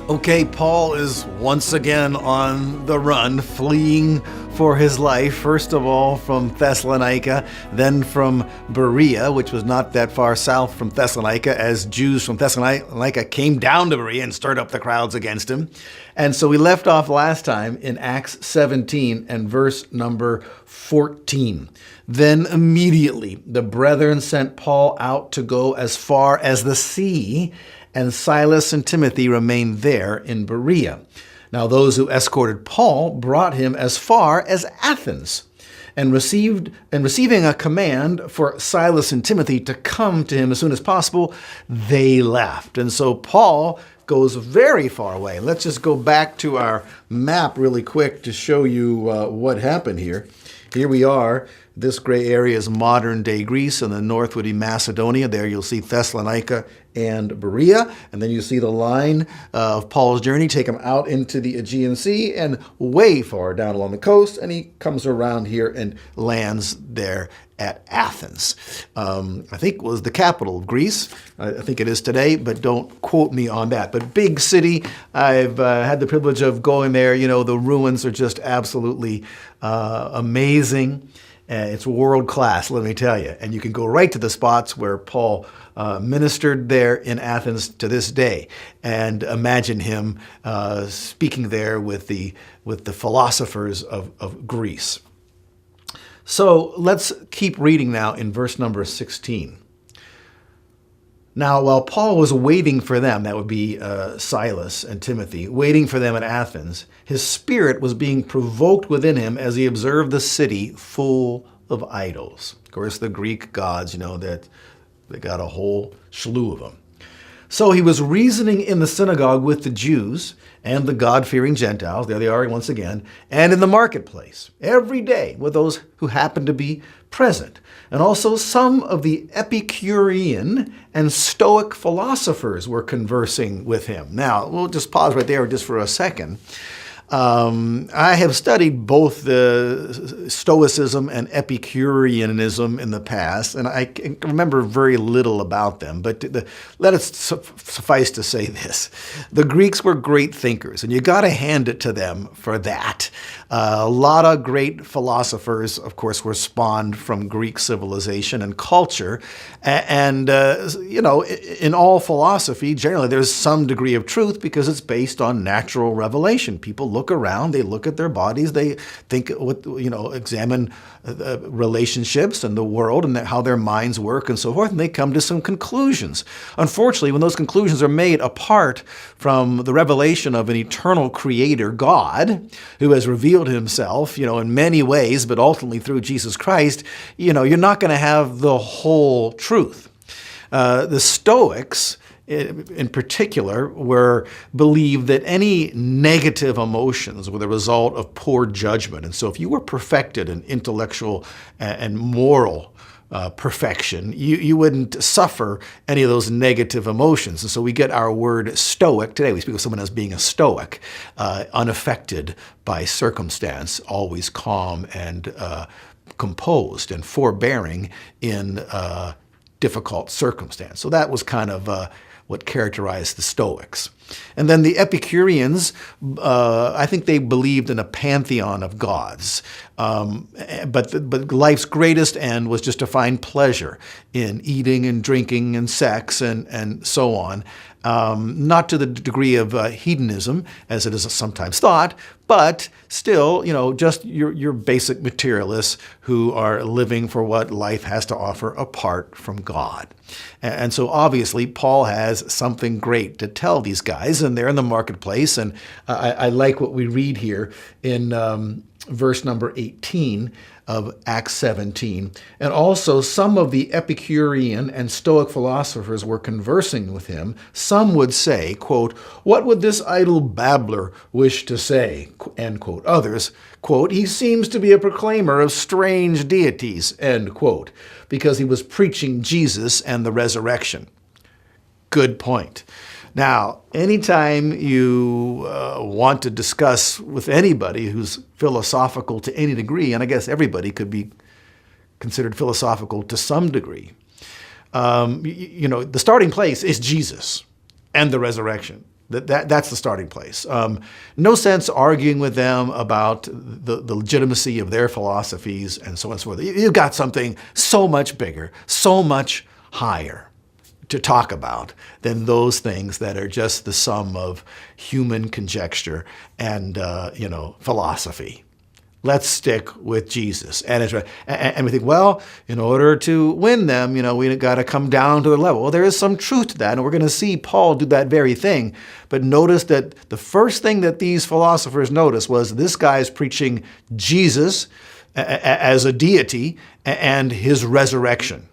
Okay, Paul is once again on the run, fleeing for his life, first of all from Thessalonica, then from Berea, which was not that far south from Thessalonica, as Jews from Thessalonica came down to Berea and stirred up the crowds against him. And so we left off last time in Acts 17 and verse number 14. Then immediately the brethren sent Paul out to go as far as the sea, and Silas and Timothy remained there in Berea. Now those who escorted Paul brought him as far as Athens, and receiving a command for Silas and Timothy to come to him as soon as possible, they left. And so Paul goes very far away. Let's just go back to our map really quick to show you what happened here. Here we are. This gray area is modern-day Greece, and the north would be Macedonia. There you'll see Thessalonica and Berea, and then you see the line of Paul's journey take him out into the Aegean Sea and way far down along the coast, and he comes around here and lands there at Athens. I think was the capital of Greece. I think it is today, but don't quote me on that. But big city. I've had the privilege of going there. You know, the ruins are just absolutely amazing. It's world class, let me tell you. And you can go right to the spots where Paul ministered there in Athens to this day, and imagine him speaking there with the philosophers of Greece. So let's keep reading now in verse number 16. Now, while Paul was waiting for them, that would be Silas and Timothy, waiting for them at Athens, his spirit was being provoked within him as he observed the city full of idols. Of course, the Greek gods, you know, that they got a whole slew of them. So he was reasoning in the synagogue with the Jews and the God-fearing Gentiles, there they are once again, and in the marketplace, every day with those who happened to be present. And also some of the Epicurean and Stoic philosophers were conversing with him. Now, we'll just pause right there just for a second. I have studied both the Stoicism and Epicureanism in the past, and I can remember very little about them, but let it suffice to say this. The Greeks were great thinkers, and you got to hand it to them for that. A lot of great philosophers, of course, were spawned from Greek civilization and culture, and you know, in all philosophy, generally there's some degree of truth because it's based on natural revelation. People look around, they look at their bodies, they think, examine relationships and the world and how their minds work and so forth, and they come to some conclusions. Unfortunately, when those conclusions are made apart from the revelation of an eternal creator, God, who has revealed himself, in many ways, but ultimately through Jesus Christ, you're not going to have the whole truth. The Stoics, in particular, believed that any negative emotions were the result of poor judgment. And so if you were perfected in intellectual and moral perfection, you wouldn't suffer any of those negative emotions. And so we get our word stoic today. We speak of someone as being a stoic, unaffected by circumstance, always calm and composed and forbearing in difficult circumstance. So that was kind of what characterized the Stoics. And then the Epicureans, I think they believed in a pantheon of gods. But life's greatest end was just to find pleasure in eating and drinking and sex and so on. Not to the degree of hedonism, as it is sometimes thought, but still, just your basic materialists who are living for what life has to offer apart from God. And so obviously Paul has something great to tell these guys, and they're in the marketplace. And I like what we read here in verse number 18 of Acts 17. And also some of the Epicurean and Stoic philosophers were conversing with him. Some would say, quote, "What would this idle babbler wish to say?" End quote. Others, quote, "He seems to be a proclaimer of strange deities," end quote, because he was preaching Jesus and the resurrection. Good point. Now, anytime you want to discuss with anybody who's philosophical to any degree, and I guess everybody could be considered philosophical to some degree, the starting place is Jesus and the resurrection. That's the starting place. No sense arguing with them about the legitimacy of their philosophies and so on and so forth. You've got something so much bigger, so much higher to talk about than those things that are just the sum of human conjecture and philosophy. Let's stick with Jesus. And we think, well, in order to win them, we got to come down to their level. Well, there is some truth to that, and we're going to see Paul do that very thing. But notice that the first thing that these philosophers noticed was this guy's preaching Jesus as a deity and his resurrection.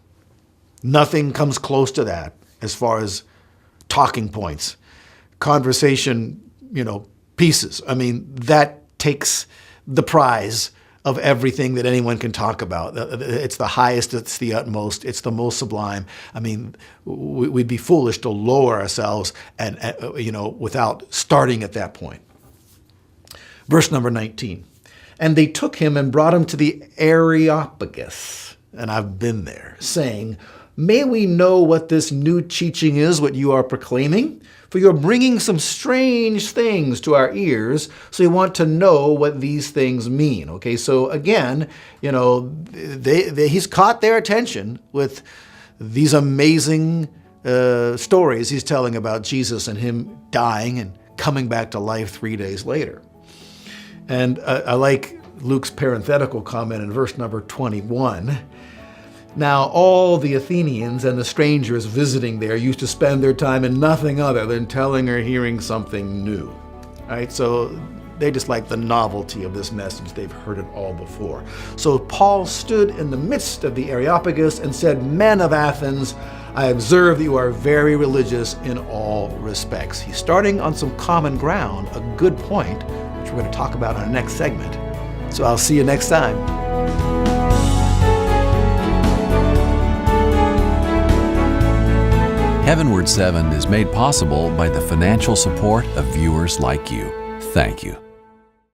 Nothing comes close to that as far as talking points, conversation, pieces. I mean, that takes the prize of everything that anyone can talk about. It's the highest, it's the utmost, it's the most sublime. I mean, we'd be foolish to lower ourselves and without starting at that point. Verse number 19. And they took him and brought him to the Areopagus, and I've been there, saying, may we know what this new teaching is, what you are proclaiming? For you are bringing some strange things to our ears, so we want to know what these things mean. Okay, so again, he's caught their attention with these amazing stories he's telling about Jesus and him dying and coming back to life 3 days later. And I like Luke's parenthetical comment in verse number 21. Now, all the Athenians and the strangers visiting there used to spend their time in nothing other than telling or hearing something new. Right? So they just like the novelty of this message. They've heard it all before. So Paul stood in the midst of the Areopagus and said, men of Athens, I observe that you are very religious in all respects. He's starting on some common ground, a good point, which we're going to talk about in our next segment. So I'll see you next time. HeavenWord 7 is made possible by the financial support of viewers like you. Thank you.